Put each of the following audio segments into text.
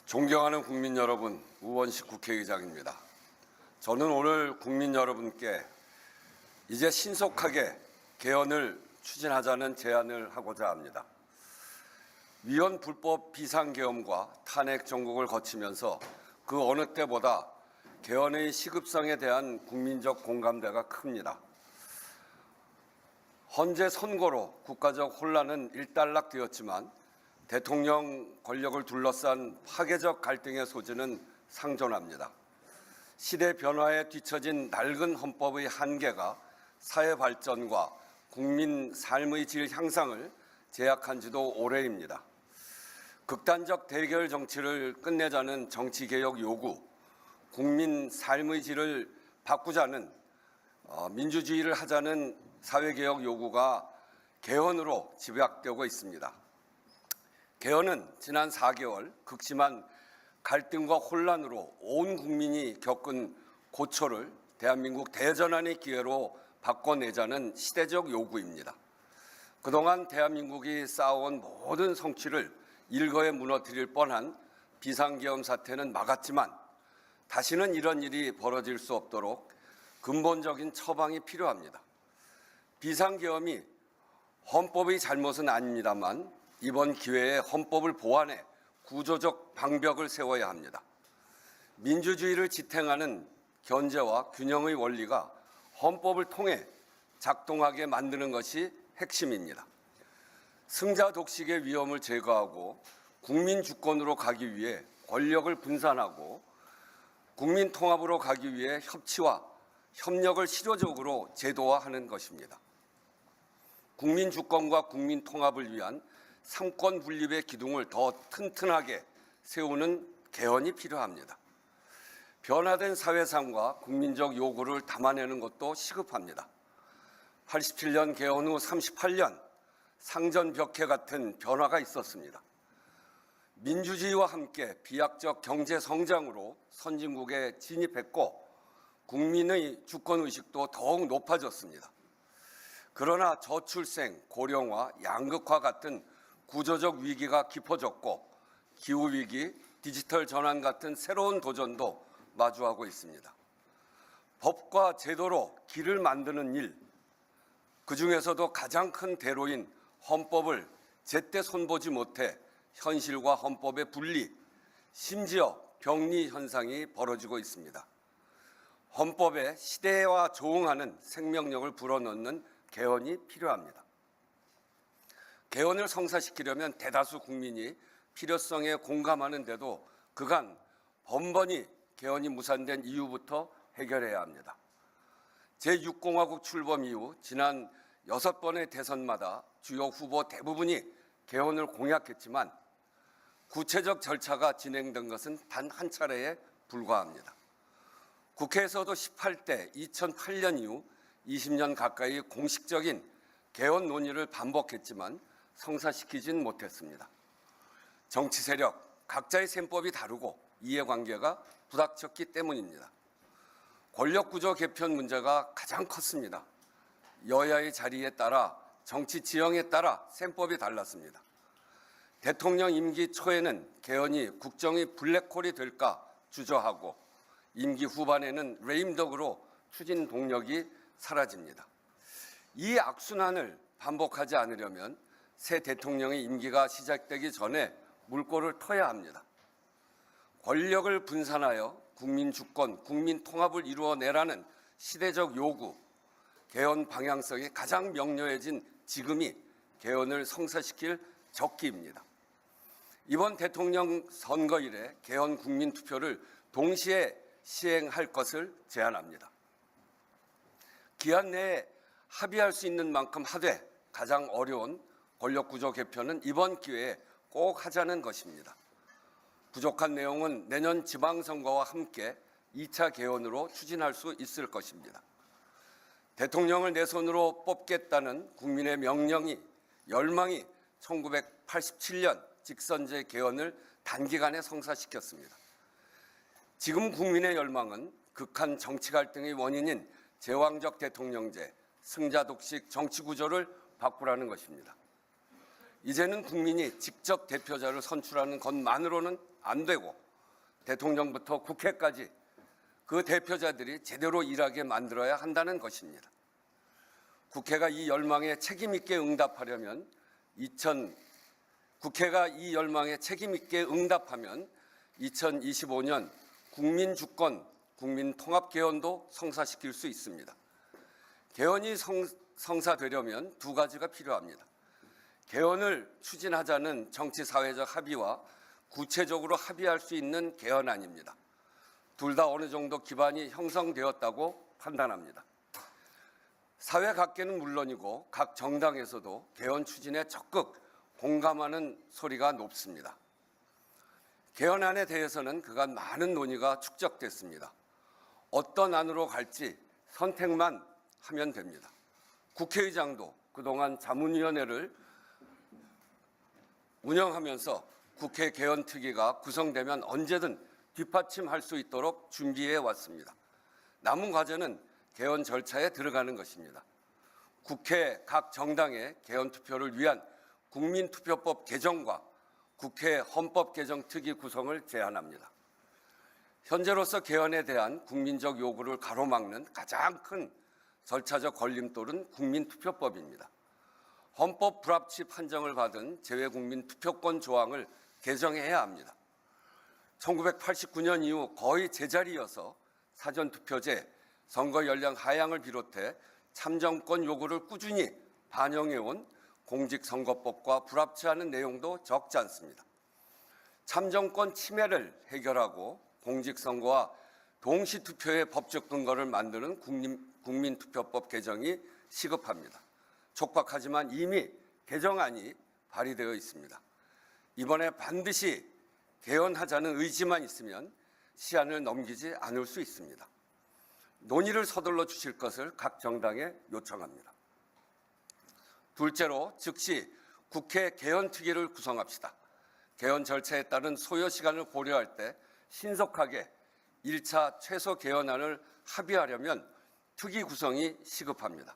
존경하는 국민 여러분, 우원식 국회의장입니다. 저는 오늘 국민 여러분께 이제 신속하게 개헌을 추진하자는 제안을 하고자 합니다. 위헌 불법 비상계엄과 탄핵 정국을 거치면서 그 어느 때보다 개헌의 시급성에 대한 국민적 공감대가 큽니다. 헌재 선고로 국가적 혼란은 일단락되었지만 대통령 권력을 둘러싼 파괴적 갈등의 소지는 상존합니다. 시대 변화에 뒤처진 낡은 헌법의 한계가 사회 발전과 국민 삶의 질 향상을 제약한 지도 오래입니다. 극단적 대결 정치를 끝내자는 정치개혁 요구, 국민 삶의 질을 바꾸자는 민주주의를 하자는 사회개혁 요구가 개헌으로 집약되고 있습니다. 개헌은 지난 4개월 극심한 갈등과 혼란으로 온 국민이 겪은 고초를 대한민국 대전환의 기회로 바꿔내자는 시대적 요구입니다. 그동안 대한민국이 쌓아온 모든 성취를 일거에 무너뜨릴 뻔한 비상계엄 사태는 막았지만 다시는 이런 일이 벌어질 수 없도록 근본적인 처방이 필요합니다. 비상계엄이 헌법의 잘못은 아닙니다만 이번 기회에 헌법을 보완해 구조적 방벽을 세워야 합니다. 민주주의를 지탱하는 견제와 균형의 원리가 헌법을 통해 작동하게 만드는 것이 핵심입니다. 승자 독식의 위험을 제거하고 국민 주권으로 가기 위해 권력을 분산하고 국민 통합으로 가기 위해 협치와 협력을 실효적으로 제도화하는 것입니다. 국민 주권과 국민 통합을 위한 삼권 분립의 기둥을 더 튼튼하게 세우는 개헌이 필요합니다. 변화된 사회상과 국민적 요구를 담아내는 것도 시급합니다. 87년 개헌 후 38년 상전벽해 같은 변화가 있었습니다. 민주주의와 함께 비약적 경제 성장으로 선진국에 진입했고 국민의 주권의식도 더욱 높아졌습니다. 그러나 저출생, 고령화, 양극화 같은 구조적 위기가 깊어졌고 기후위기, 디지털 전환 같은 새로운 도전도 마주하고 있습니다. 법과 제도로 길을 만드는 일, 그중에서도 가장 큰 대로인 헌법을 제때 손보지 못해 현실과 헌법의 분리, 심지어 병리 현상이 벌어지고 있습니다. 헌법에 시대와 조응하는 생명력을 불어넣는 개헌이 필요합니다. 개헌을 성사시키려면 대다수 국민이 필요성에 공감하는데도 그간 번번이 개헌이 무산된 이유부터 해결해야 합니다. 제6공화국 출범 이후 지난 6번의 대선마다 주요 후보 대부분이 개헌을 공약했지만 구체적 절차가 진행된 것은 단 한 차례에 불과합니다. 국회에서도 18대 2008년 이후 20년 가까이 공식적인 개헌 논의를 반복했지만 성사시키진 못했습니다. 정치 세력, 각자의 셈법이 다르고 이해관계가 부닥쳤기 때문입니다. 권력구조 개편 문제가 가장 컸습니다. 여야의 자리에 따라 정치 지형에 따라 셈법이 달랐습니다. 대통령 임기 초에는 개헌이 국정의 블랙홀이 될까 주저하고 임기 후반에는 레임덕으로 추진 동력이 사라집니다. 이 악순환을 반복하지 않으려면 새 대통령의 임기가 시작되기 전에 물꼬를 터야 합니다. 권력을 분산하여 국민 주권, 국민 통합을 이루어내라는 시대적 요구, 개헌 방향성이 가장 명료해진 지금이 개헌을 성사시킬 적기입니다. 이번 대통령 선거일에 개헌 국민투표를 동시에 시행할 것을 제안합니다. 기한 내에 합의할 수 있는 만큼 하되 가장 어려운 권력구조 개편은 이번 기회에 꼭 하자는 것입니다. 부족한 내용은 내년 지방선거와 함께 2차 개헌으로 추진할 수 있을 것입니다. 대통령을 내 손으로 뽑겠다는 국민의 명령이, 열망이 1987년 직선제 개헌을 단기간에 성사시켰습니다. 지금 국민의 열망은 극한 정치 갈등의 원인인 제왕적 대통령제, 승자 독식 정치 구조를 바꾸라는 것입니다. 이제는 국민이 직접 대표자를 선출하는 것만으로는 안 되고 대통령부터 국회까지 그 대표자들이 제대로 일하게 만들어야 한다는 것입니다. 국회가 이 열망에 책임 있게 응답하면 2025년 국민주권, 국민통합개헌도 성사시킬 수 있습니다. 개헌이 성사되려면 두 가지가 필요합니다. 개헌을 추진하자는 정치사회적 합의와 구체적으로 합의할 수 있는 개헌안입니다. 둘 다 어느 정도 기반이 형성되었다고 판단합니다. 사회 각계는 물론이고 각 정당에서도 개헌 추진에 적극 공감하는 소리가 높습니다. 개헌안에 대해서는 그간 많은 논의가 축적됐습니다. 어떤 안으로 갈지 선택만 하면 됩니다. 국회의장도 그동안 자문위원회를 운영하면서 국회 개헌특위가 구성되면 언제든 뒷받침할 수 있도록 준비해 왔습니다. 남은 과제는 개헌 절차에 들어가는 것입니다. 국회 각 정당의 개헌 투표를 위한 국민투표법 개정과 국회 헌법 개정 특위 구성을 제안합니다. 현재로서 개헌에 대한 국민적 요구를 가로막는 가장 큰 절차적 걸림돌은 국민투표법입니다. 헌법 불합치 판정을 받은 재외국민투표권 조항을 개정해야 합니다. 1989년 이후 거의 제자리여서 사전투표제, 선거 연령 하향을 비롯해 참정권 요구를 꾸준히 반영해온 공직선거법과 불합치하는 내용도 적지 않습니다. 참정권 침해를 해결하고 공직선거와 동시투표의 법적 근거를 만드는 국민투표법 개정이 시급합니다. 촉박하지만 이미 개정안이 발의되어 있습니다. 이번에 반드시 개헌하자는 의지만 있으면 시한을 넘기지 않을 수 있습니다. 논의를 서둘러 주실 것을 각 정당에 요청합니다. 둘째로 즉시 국회 개헌특위를 구성합시다. 개헌 절차에 따른 소요 시간을 고려할 때 신속하게 1차 최소 개헌안을 합의하려면 특위 구성이 시급합니다.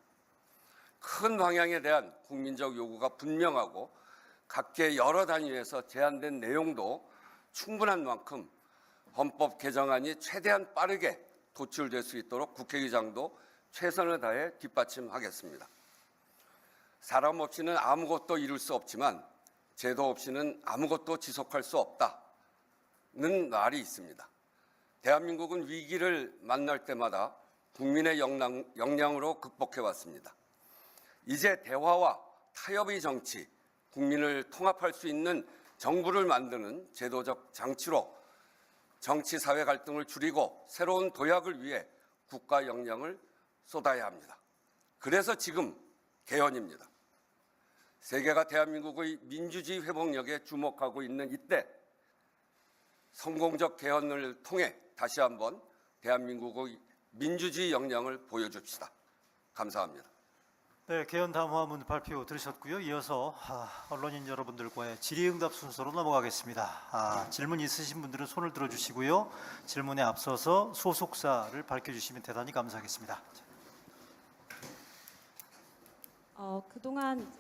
큰 방향에 대한 국민적 요구가 분명하고 각계 여러 단위에서 제안된 내용도 충분한 만큼 헌법 개정안이 최대한 빠르게 도출될 수 있도록 국회의장도 최선을 다해 뒷받침하겠습니다. 사람 없이는 아무것도 이룰 수 없지만 제도 없이는 아무것도 지속할 수 없다는 말이 있습니다. 대한민국은 위기를 만날 때마다 국민의 역량으로 극복해왔습니다. 이제 대화와 타협의 정치, 국민을 통합할 수 있는 정부를 만드는 제도적 장치로 정치 사회 갈등을 줄이고 새로운 도약을 위해 국가 역량을 쏟아야 합니다. 그래서 지금 개헌입니다. 세계가 대한민국의 민주주의 회복력에 주목하고 있는 이때 성공적 개헌을 통해 다시 한번 대한민국의 민주주의 역량을 보여줍시다. 감사합니다. 네, 개헌 담화문 발표 들으셨고요. 이어서 언론인 여러분들과의 질의응답 순서로 넘어가겠습니다. 질문 있으신 분들은 손을 들어주시고요. 질문에 앞서서 소속사를 밝혀주시면 대단히 감사하겠습니다. 그동안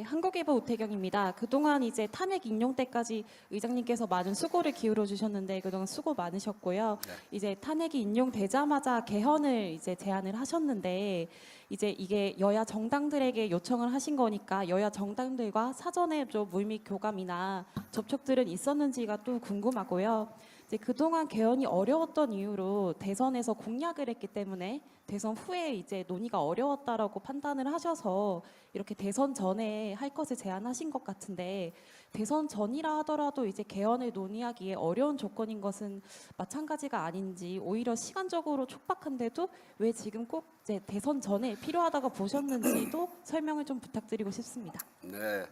한국일보 우태경입니다. 그동안 이제 탄핵 인용 때까지 의장님께서 많은 수고를 기울여 주셨는데 그동안 수고 많으셨고요. 네. 이제 탄핵이 인용되자마자 개헌을 이제 제안을 하셨는데 이제 이게 여야 정당들에게 요청을 하신 거니까 여야 정당들과 사전에 좀 물밑 교감이나 접촉들은 있었는지가 또 궁금하고요. 이제 그동안 개헌이 어려웠던 이유로 대선에서 공약을 했기 때문에 대선 후에 이제 논의가 어려웠다라고 판단을 하셔서 이렇게 대선 전에 할 것을 제안하신 것 같은데 대선 전이라 하더라도 이제 개헌을 논의하기에 어려운 조건인 것은 마찬가지가 아닌지 오히려 시간적으로 촉박한데도 왜 지금 꼭 이제 대선 전에 필요하다고 보셨는지도 설명을 좀 부탁드리고 싶습니다. 네,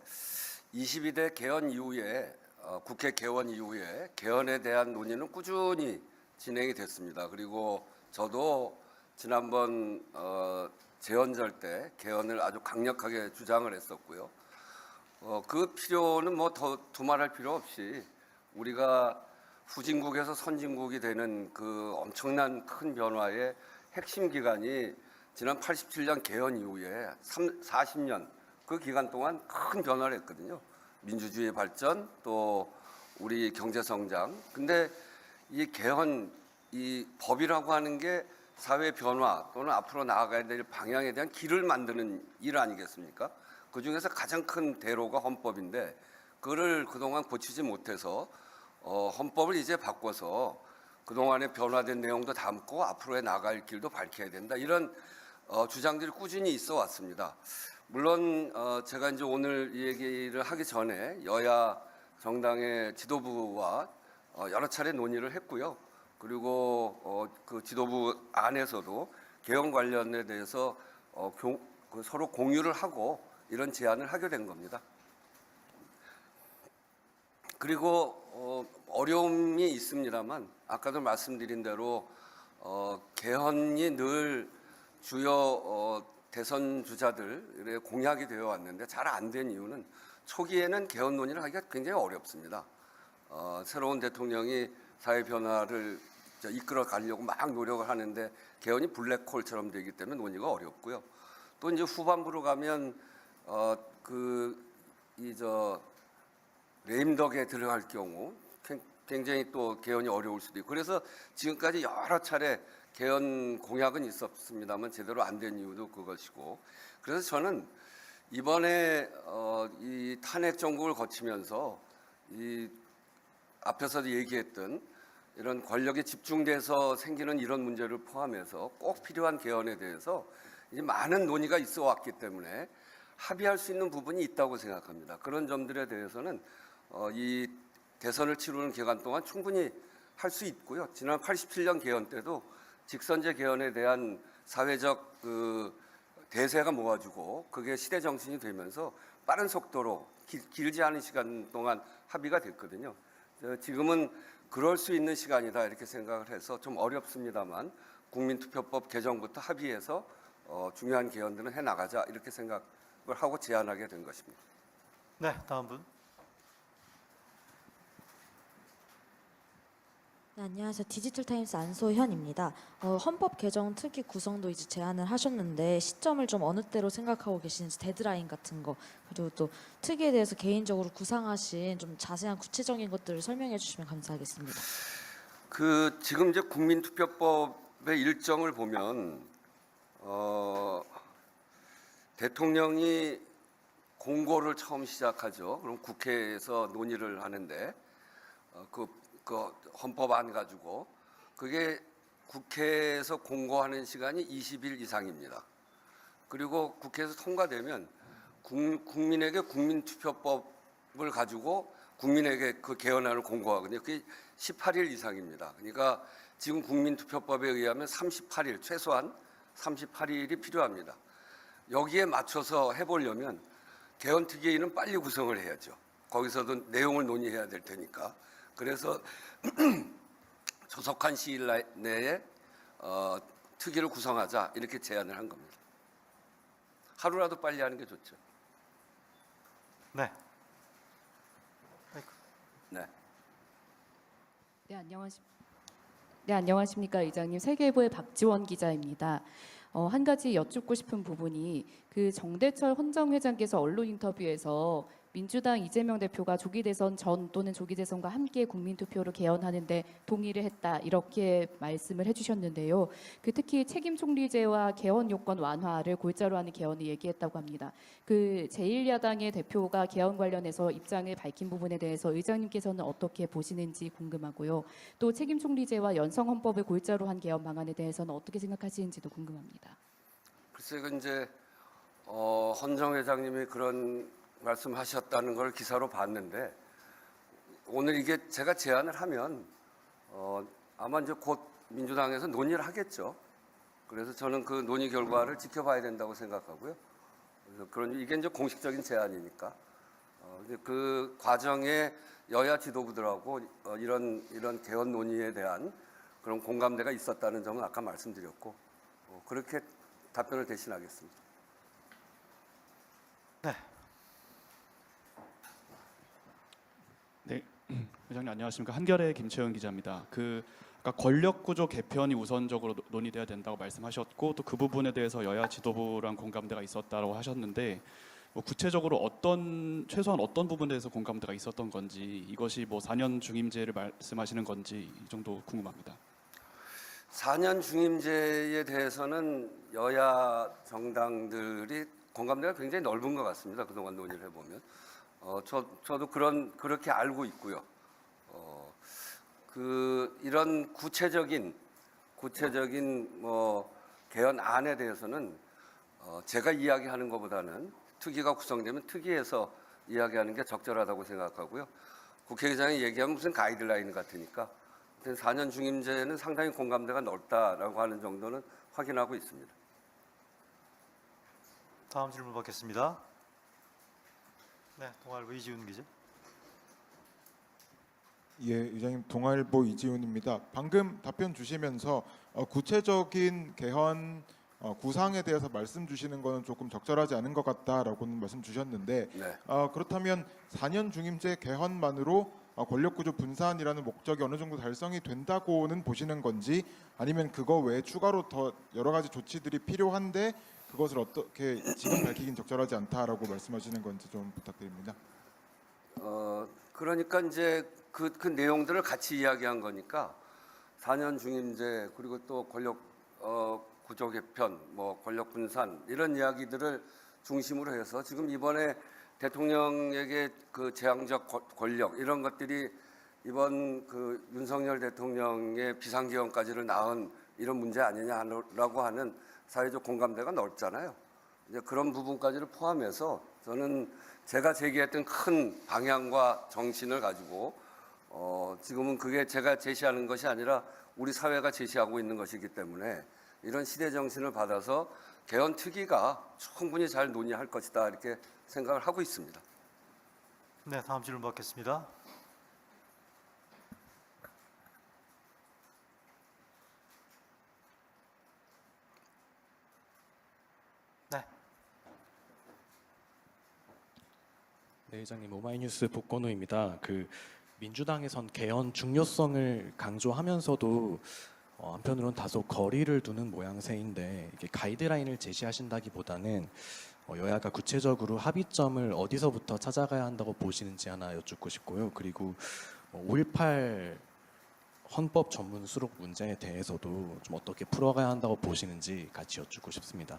22대 개헌 이후에 국회 개원 이후에 개헌에 대한 논의는 꾸준히 진행이 됐습니다. 그리고 저도 지난번 재헌절 때 개헌을 아주 강력하게 주장을 했었고요. 그 필요는 뭐 더 두말할 필요 없이 우리가 후진국에서 선진국이 되는 그 엄청난 큰 변화의 핵심 기간이 지난 87년 개헌 이후에 40년 그 기간 동안 큰 변화를 했거든요. 민주주의 발전 또 우리 경제 성장. 근데 이 개헌, 이 법이라고 하는 게 사회 변화 또는 앞으로 나아가야 될 방향에 대한 길을 만드는 일 아니겠습니까? 그 중에서 가장 큰 대로가 헌법인데 그거를 그동안 고치지 못해서 헌법을 이제 바꿔서 그동안에 변화된 내용도 담고 앞으로의 나아갈 길도 밝혀야 된다. 이런 주장들이 꾸준히 있어 왔습니다. 물론 제가 이제 오늘 이 얘기를 하기 전에 여야 정당의 지도부와 여러 차례 논의를 했고요. 그리고 그 지도부 안에서도 개헌 관련에 대해서 서로 공유를 하고 이런 제안을 하게 된 겁니다. 그리고 어려움이 있습니다만 아까도 말씀드린 대로 개헌이 늘 주요 대선 주자들의 공약이 되어 왔는데 잘 안 된 이유는 초기에는 개헌 논의를 하기가 굉장히 어렵습니다. 새로운 대통령이 사회 변화를 이끌어 가려고 막 노력을 하는데 개헌이 블랙홀처럼 되기 때문에 논의가 어렵고요. 또 이제 후반부로 가면 레임덕에 들어갈 경우 굉장히 또 개헌이 어려울 수도 있고 그래서 지금까지 여러 차례 개헌 공약은 있었습니다만 제대로 안 된 이유도 그것이고 그래서 저는 이번에 이 탄핵 정국을 거치면서 이 앞에서도 얘기했던 이런 권력이 집중돼서 생기는 이런 문제를 포함해서 꼭 필요한 개헌에 대해서 이제 많은 논의가 있어 왔기 때문에 합의할 수 있는 부분이 있다고 생각합니다. 그런 점들에 대해서는 이 대선을 치르는 기간 동안 충분히 할 수 있고요. 지난 87년 개헌 때도 직선제 개헌에 대한 사회적 대세가 모아지고 그게 시대 정신이 되면서 빠른 속도로 길지 않은 시간 동안 합의가 됐거든요. 지금은 그럴 수 있는 시간이다 이렇게 생각을 해서 좀 어렵습니다만 국민투표법 개정부터 합의해서 중요한 개헌들은 해나가자 이렇게 생각을 하고 제안하게 된 것입니다. 네, 다음 분. 네, 안녕하세요. 디지털타임스 안소현입니다. 헌법 개정 특위 구성도 이제 제안을 하셨는데 시점을 좀 어느 때로 생각하고 계시는지 데드라인 같은 거 그리고 또 특위에 대해서 개인적으로 구상하신 좀 자세한 구체적인 것들을 설명해 주시면 감사하겠습니다. 지금 이제 국민투표법의 일정을 보면 대통령이 공고를 처음 시작하죠. 그럼 국회에서 논의를 하는데 그 헌법안 가지고 그게 국회에서 공고하는 시간이 20일 이상입니다. 그리고 국회에서 통과되면 국민에게 국민투표법을 가지고 국민에게 그 개헌안을 공고하거든요. 그게 18일 이상입니다. 그러니까 지금 국민투표법에 의하면 38일, 최소한 38일이 필요합니다. 여기에 맞춰서 해보려면 개헌특위는 빨리 구성을 해야죠. 거기서도 내용을 논의해야 될 테니까. 그래서 조속한 시일 내에 특위를 구성하자 이렇게 제안을 한 겁니다. 하루라도 빨리 하는 게 좋죠. 네. 네. 네, 안녕하십니까 의장님. 세계일보의 박지원 기자입니다. 한 가지 여쭙고 싶은 부분이 그 정대철 헌정회장께서 언론 인터뷰에서 민주당 이재명 대표가 조기 대선 전 또는 조기 대선과 함께 국민투표로 개헌하는데 동의를 했다 이렇게 말씀을 해주셨는데요. 특히 책임 총리제와 개헌 요건 완화를 골자로 하는 개헌을 얘기했다고 합니다. 제1야당의 대표가 개헌 관련해서 입장을 밝힌 부분에 대해서 의장님께서는 어떻게 보시는지 궁금하고요. 또 책임 총리제와 연성 헌법을 골자로 한 개헌 방안에 대해서는 어떻게 생각하시는지도 궁금합니다. 글쎄, 이제 헌정 회장님이 그런 말씀하셨다는 걸 기사로 봤는데 오늘 이게 제가 제안을 하면 아마 이제 곧 민주당에서 논의를 하겠죠. 그래서 저는 그 논의 결과를 지켜봐야 된다고 생각하고요. 그래서 이게 이제 공식적인 제안이니까 그 과정에 여야 지도부들하고 이런 개헌 논의에 대한 그런 공감대가 있었다는 점은 아까 말씀드렸고 그렇게 답변을 대신하겠습니다. 네. 네, 회장님 안녕하십니까. 한겨레 김채영 기자입니다. 아까 권력구조 개편이 우선적으로 논의돼야 된다고 말씀하셨고 또 그 부분에 대해서 여야 지도부랑 공감대가 있었다고 하셨는데 뭐 구체적으로 최소한 어떤 부분에서 공감대가 있었던 건지, 이것이 뭐 4년 중임제를 말씀하시는 건지 이 정도 궁금합니다. 4년 중임제에 대해서는 여야 정당들이 공감대가 굉장히 넓은 것 같습니다. 그동안 논의를 해보면. 저도 그렇게 알고 있고요. 이런 구체적인 뭐 개헌안에 대해서는 제가 이야기하는 것보다는 특위가 구성되면 특위에서 이야기하는 게 적절하다고 생각하고요. 국회의장이 얘기하면 무슨 가이드라인 같으니까 4년 중임제는 상당히 공감대가 넓다라고 하는 정도는 확인하고 있습니다. 다음 질문 받겠습니다. 네, 동아일보 이지훈 기자. 예, 의장님 동아일보 이지훈입니다. 방금 답변 주시면서 구체적인 개헌 구상에 대해서 말씀 주시는 거는 조금 적절하지 않은 것 같다라고는 말씀 주셨는데 네. 그렇다면 4년 중임제 개헌만으로 권력구조 분산이라는 목적이 어느 정도 달성이 된다고는 보시는 건지, 아니면 그거 외에 추가로 더 여러 가지 조치들이 필요한데 그것을 어떻게 지금 밝히긴 적절하지 않다라고 말씀하시는 건지 좀 부탁드립니다. 그러니까 이제 그 내용들을 같이 이야기한 거니까 4년 중임제 그리고 또 권력 구조 개편, 뭐 권력 분산 이런 이야기들을 중심으로 해서 지금 이번에 대통령에게 그 제왕적 권력 이런 것들이 이번 그 윤석열 대통령의 비상기원까지를 낳은 이런 문제 아니냐라고 하는 사회적 공감대가 넓잖아요. 이제 그런 부분까지를 포함해서 저는 제가 제기했던 큰 방향과 정신을 가지고 지금은 그게 제가 제시하는 것이 아니라 우리 사회가 제시하고 있는 것이기 때문에 이런 시대 정신을 받아서 개헌 특위가 충분히 잘 논의할 것이다 이렇게 생각을 하고 있습니다. 네, 다음 질문 받겠습니다. 네, 네, 회장님 오마이뉴스 복건우입니다. 민주당에선 개헌 중요성을 강조하면서도 한편으로는 다소 거리를 두는 모양새인데, 이게 가이드라인을 제시하신다기보다는 여야가 구체적으로 합의점을 어디서부터 찾아가야 한다고 보시는지 하나 여쭙고 싶고요. 그리고 5.18 헌법 전문 수록 문제에 대해서도 좀 어떻게 풀어가야 한다고 보시는지 같이 여쭙고 싶습니다.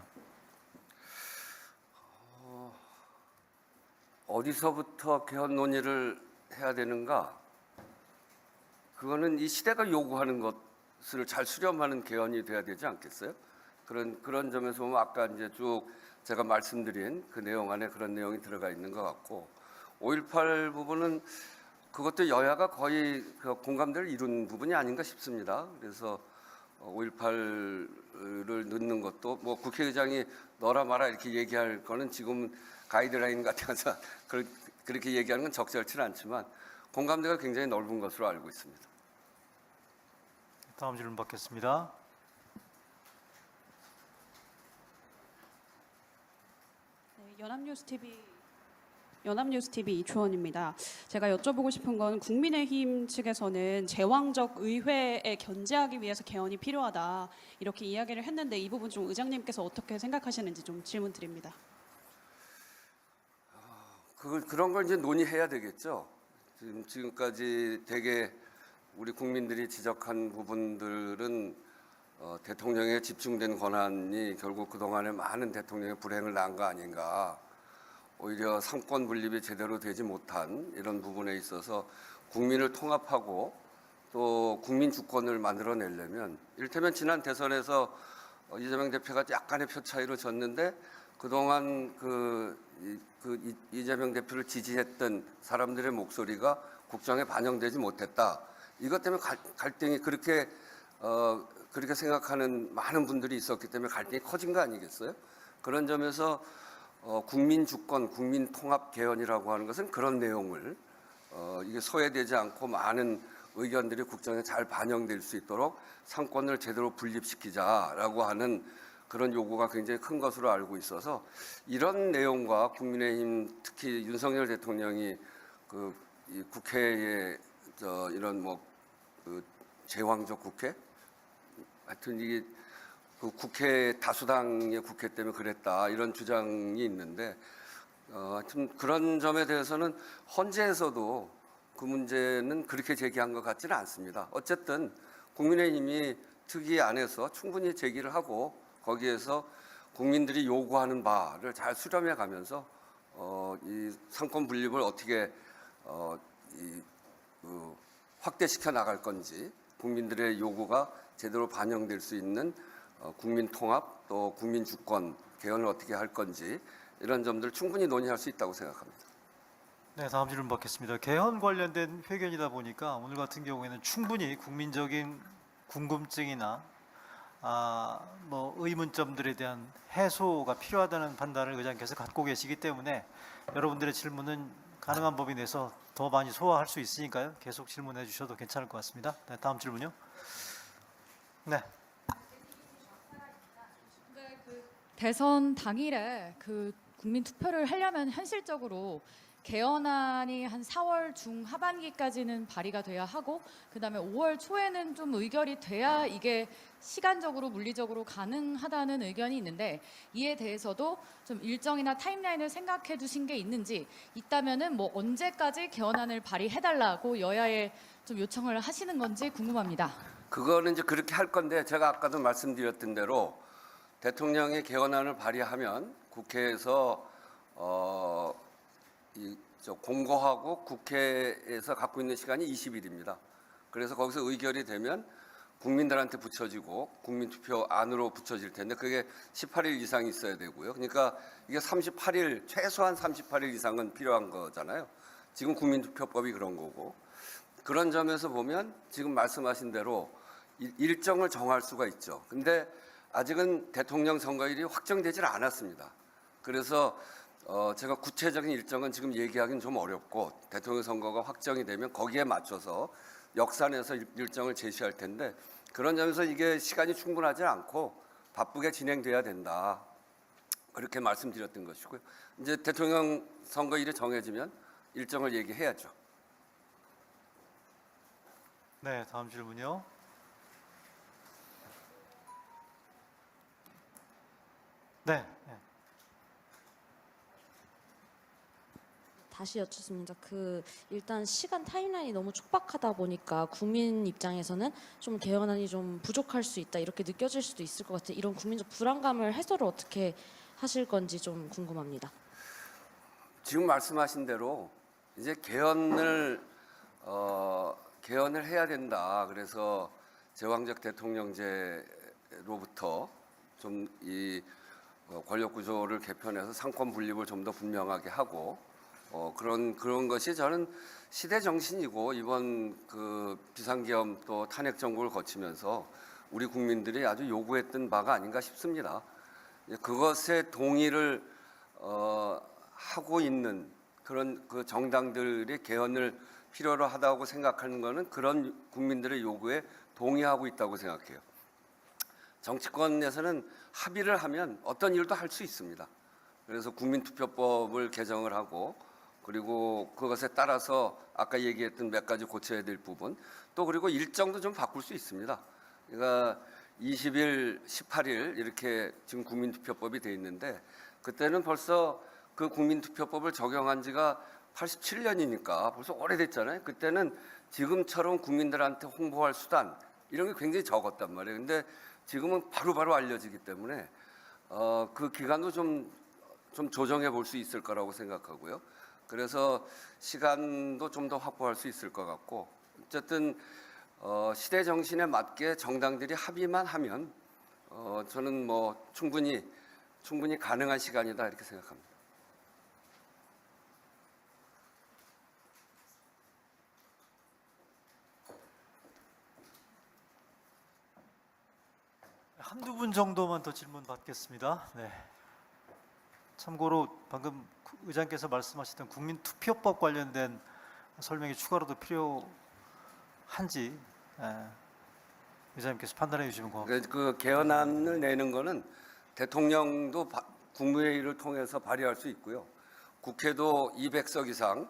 어디서부터 개헌 논의를 해야 되는가? 그거는 이 시대가 요구하는 것을 잘 수렴하는 개헌이 돼야 되지 않겠어요? 그런 점에서 보면 아까 이제 쭉 제가 말씀드린 그 내용 안에 그런 내용이 들어가 있는 것 같고, 5.18 부분은 그것도 여야가 거의 그 공감대를 이룬 부분이 아닌가 싶습니다. 그래서 5.18을 넣는 것도 뭐 국회의장이 넣어라 마라 이렇게 얘기할 거는 지금 가이드라인 같아서 그렇게 얘기하는 건 적절치는 않지만 공감대가 굉장히 넓은 것으로 알고 있습니다. 다음 질문 받겠습니다. 네, 연합뉴스TV 이초원입니다. 제가 여쭤보고 싶은 건 국민의힘 측에서는 제왕적 의회에 견제하기 위해서 개헌이 필요하다 이렇게 이야기를 했는데 이 부분 좀 의장님께서 어떻게 생각하시는지 좀 질문 드립니다. 그런 걸 이제 논의해야 되겠죠. 지금까지 되게 우리 국민들이 지적한 부분들은 대통령에 집중된 권한이 결국 그동안에 많은 대통령의 불행을 낳은 거 아닌가. 오히려 상권 분립이 제대로 되지 못한 이런 부분에 있어서 국민을 통합하고 또 국민 주권을 만들어내려면, 이를테면 지난 대선에서 이재명 대표가 약간의 표 차이로 졌는데 그동안 이재명 대표를 지지했던 사람들의 목소리가 국정에 반영되지 못했다. 이것 때문에 갈등이 그렇게 생각하는 많은 분들이 있었기 때문에 갈등이 커진 거 아니겠어요? 그런 점에서 국민 주권, 국민 통합 개헌이라고 하는 것은 그런 내용을 이게 소외되지 않고 많은 의견들이 국정에 잘 반영될 수 있도록 상권을 제대로 분립시키자라고 하는 그런 요구가 굉장히 큰 것으로 알고 있어서 이런 내용과 국민의힘 특히 윤석열 대통령이 이 국회에 이런 제왕적 국회, 하여튼 이게 국회 다수당의 국회 때문에 그랬다 이런 주장이 있는데 하여튼 그런 점에 대해서는 헌재에서도 그 문제는 그렇게 제기한 것 같지는 않습니다. 어쨌든 국민의힘이 특위 안에서 충분히 제기를 하고 거기에서 국민들이 요구하는 바를 잘 수렴해 가면서 이 상권 분립을 어떻게 확대시켜 나갈 건지 국민들의 요구가 제대로 반영될 수 있는 국민 통합 또 국민 주권 개헌을 어떻게 할 건지 이런 점들 충분히 논의할 수 있다고 생각합니다. 네, 다음 질문 받겠습니다. 개헌 관련된 회견이다 보니까 오늘 같은 경우에는 충분히 국민적인 궁금증이나 뭐 의문점들에 대한 해소가 필요하다는 판단을 의장께서 갖고 계시기 때문에 여러분들의 질문은 가능한 범위 내에서 더 많이 소화할 수 있으니까요. 계속 질문해 주셔도 괜찮을 것 같습니다. 네, 다음 질문요. 네. 대선 당일에 그 국민 투표를 하려면 현실적으로 개헌안이 한 4월 중하반기까지는 발의가 돼야 하고 그다음에 5월 초에는 좀 의결이 돼야 이게 시간적으로 물리적으로 가능하다는 의견이 있는데 이에 대해서도 좀 일정이나 타임라인을 생각해 두신 게 있는지 있다면은 뭐 언제까지 개헌안을 발의해달라고 여야에 좀 요청을 하시는 건지 궁금합니다. 그거는 이제 그렇게 할 건데 제가 아까도 말씀드렸던 대로 대통령이 개헌안을 발의하면 국회에서 공고하고 국회에서 갖고 있는 시간이 20일입니다. 그래서 거기서 의결이 되면 국민들한테 붙여지고 국민투표 안으로 붙여질 텐데 그게 18일 이상 있어야 되고요. 그러니까 이게 38일 최소한 38일 이상은 필요한 거잖아요. 지금 국민투표법이 그런 거고 그런 점에서 보면 지금 말씀하신 대로 일정을 정할 수가 있죠. 근데 아직은 대통령 선거일이 확정되질 않았습니다. 그래서 제가 구체적인 일정은 지금 얘기하기는 좀 어렵고 대통령 선거가 확정이 되면 거기에 맞춰서 역산해서 일정을 제시할 텐데 그런 점에서 이게 시간이 충분하지 않고 바쁘게 진행돼야 된다. 그렇게 말씀드렸던 것이고요. 이제 대통령 선거일이 정해지면 일정을 얘기해야죠. 네, 다음 질문요. 네. 다시 여쭙습니다. 일단 시간 타임라인이 너무 촉박하다 보니까 국민 입장에서는 좀 개헌안이 좀 부족할 수 있다 이렇게 느껴질 수도 있을 것 같아요. 이런 국민적 불안감을 해소를 어떻게 하실 건지 좀 궁금합니다. 지금 말씀하신 대로 이제 개헌을 해야 된다. 그래서 제왕적 대통령제로부터 좀 이 권력 구조를 개편해서 상권 분립을 좀 더 분명하게 하고 그런 것이 저는 시대 정신이고 이번 그 비상계엄 또 탄핵 정국을 거치면서 우리 국민들이 아주 요구했던 바가 아닌가 싶습니다. 그것에 동의를 하고 있는 그런 그 정당들의 개헌을 필요로 하다고 생각하는 것은 그런 국민들의 요구에 동의하고 있다고 생각해요. 정치권에서는 합의를 하면 어떤 일도 할 수 있습니다. 그래서 국민투표법을 개정을 하고 그리고 그것에 따라서 아까 얘기했던 몇 가지 고쳐야 될 부분 또 그리고 일정도 좀 바꿀 수 있습니다. 그러니까 20일, 18일 이렇게 지금 국민투표법이 돼 있는데 그때는 벌써 그 국민투표법을 적용한 지가 87년이니까 벌써 오래됐잖아요. 그때는 지금처럼 국민들한테 홍보할 수단 이런 게 굉장히 적었단 말이에요. 근데 지금은 바로바로 알려지기 때문에 그 기간도 좀 조정해 볼 수 있을 거라고 생각하고요. 그래서 시간도 좀 더 확보할 수 있을 것 같고 어쨌든 시대 정신에 맞게 정당들이 합의만 하면 저는 뭐 충분히 가능한 시간이다 이렇게 생각합니다. 한두 분 정도만 더 질문 받겠습니다. 네. 참고로 방금 의장께서 말씀하셨던 국민투표법 관련된 설명이 추가로도 필요한지 의장님께서 판단해 주시면 고맙습니다. 그 개헌안을 내는 거는 대통령도 국무회의를 통해서 발의할 수 있고요. 국회도 200석 이상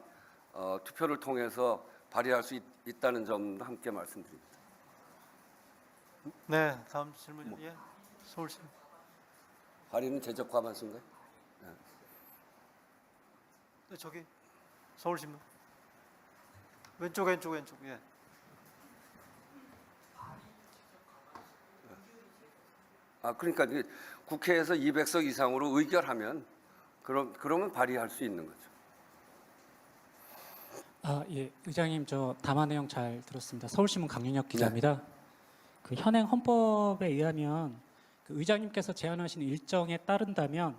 투표를 통해서 발의할 수 있다는 점도 함께 말씀드립니다. 네, 다음 질문. 예, 서울시. 발의는 제적 과반수인가요? 네, 저기 서울신문 왼쪽 예. 그러니까 이게 국회에서 200석 이상으로 의결하면 그러면 발의할 수 있는 거죠. 예, 의장님 저 담화 내용 잘 들었습니다. 서울신문 강윤혁 기자입니다. 그 현행 헌법에 의하면 그 의장님께서 제안하신 일정에 따른다면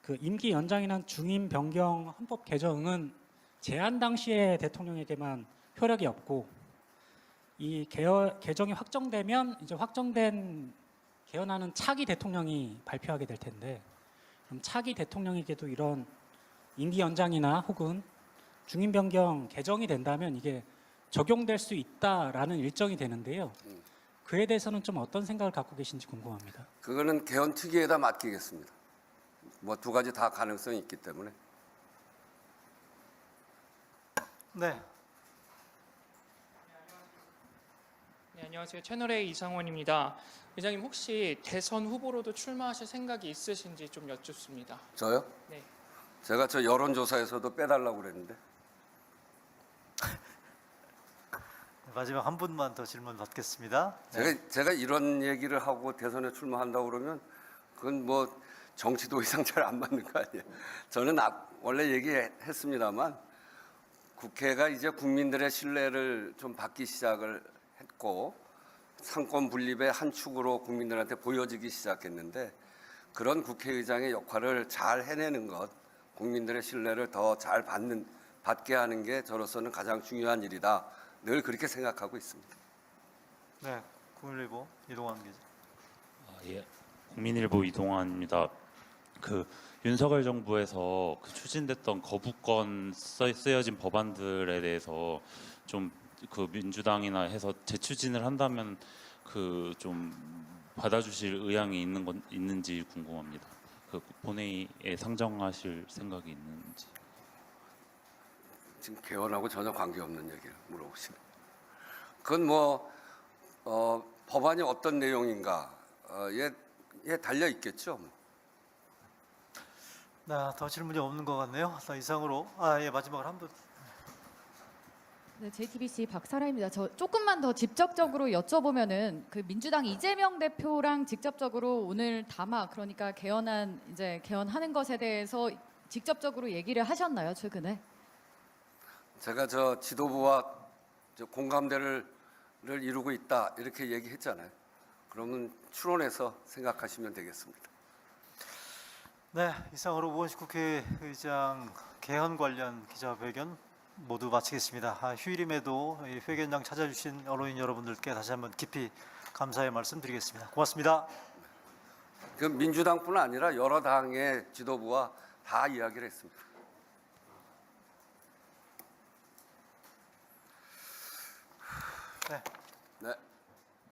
그 임기 연장이나 중임 변경 헌법 개정은 제안 당시에 대통령에게만 효력이 없고 이 개정이 확정되면 이제 확정된 개헌안은 차기 대통령이 발표하게 될 텐데 그럼 차기 대통령에게도 이런 임기 연장이나 혹은 중임 변경 개정이 된다면 이게 적용될 수 있다라는 일정이 되는데요. 그에 대해서는 좀 어떤 생각을 갖고 계신지 궁금합니다. 그거는 개헌 특위에다 맡기겠습니다. 뭐 두 가지 다 가능성이 있기 때문에. 네. 네, 안녕하세요. 채널A 이상원입니다. 의장님 혹시 대선 후보로도 출마하실 생각이 있으신지 좀 여쭙습니다. 저요? 네. 제가 저 여론조사에서도 빼달라고 그랬는데. 마지막 한 분만 더 질문 받겠습니다. 네. 제가 이런 얘기를 하고 대선에 출마한다고 그러면 그건 뭐 정치도 이상 잘 안 맞는 거 아니에요. 저는 원래 얘기했습니다만 국회가 이제 국민들의 신뢰를 좀 받기 시작을 했고 상권 분립의 한 축으로 국민들한테 보여지기 시작했는데 그런 국회의장의 역할을 잘 해내는 것, 국민들의 신뢰를 더 잘 받게 하는 게 저로서는 가장 중요한 일이다. 늘 그렇게 생각하고 있습니다. 네, 국민일보 이동환 기자. 예, 국민일보 이동환입니다. 그 윤석열 정부에서 그 추진됐던 거부권 쓰여진 법안들에 대해서 좀 그 민주당이나 해서 재추진을 한다면 그 좀 받아주실 의향이 있는지 궁금합니다. 그 본회의에 상정하실 생각이 있는지. 지금 개헌하고 전혀 관계없는 얘기를 물어보시네. 그건 뭐 법안이 어떤 내용인가에 달려 있겠죠. 네, 더 질문이 없는 것 같네요. 이상으로 예, 마지막으로 한 분. 네, JTBC 박사라입니다. 저 조금만 더 직접적으로 여쭤보면은 그 민주당 이재명 대표랑 직접적으로 오늘 담화 그러니까 개헌안 이제 개헌하는 것에 대해서 직접적으로 얘기를 하셨나요, 최근에? 제가 저 지도부와 저 공감대를 이루고 있다 이렇게 얘기했잖아요. 그러면 추론해서 생각하시면 되겠습니다. 네, 이상으로 우원식 국회의장 개헌 관련 기자회견 모두 마치겠습니다. 휴일임에도 이 회견장 찾아주신 언론인 여러분들께 다시 한번 깊이 감사의 말씀드리겠습니다. 고맙습니다. 그 민주당뿐 아니라 여러 당의 지도부와 다 이야기를 했습니다. 네. 네.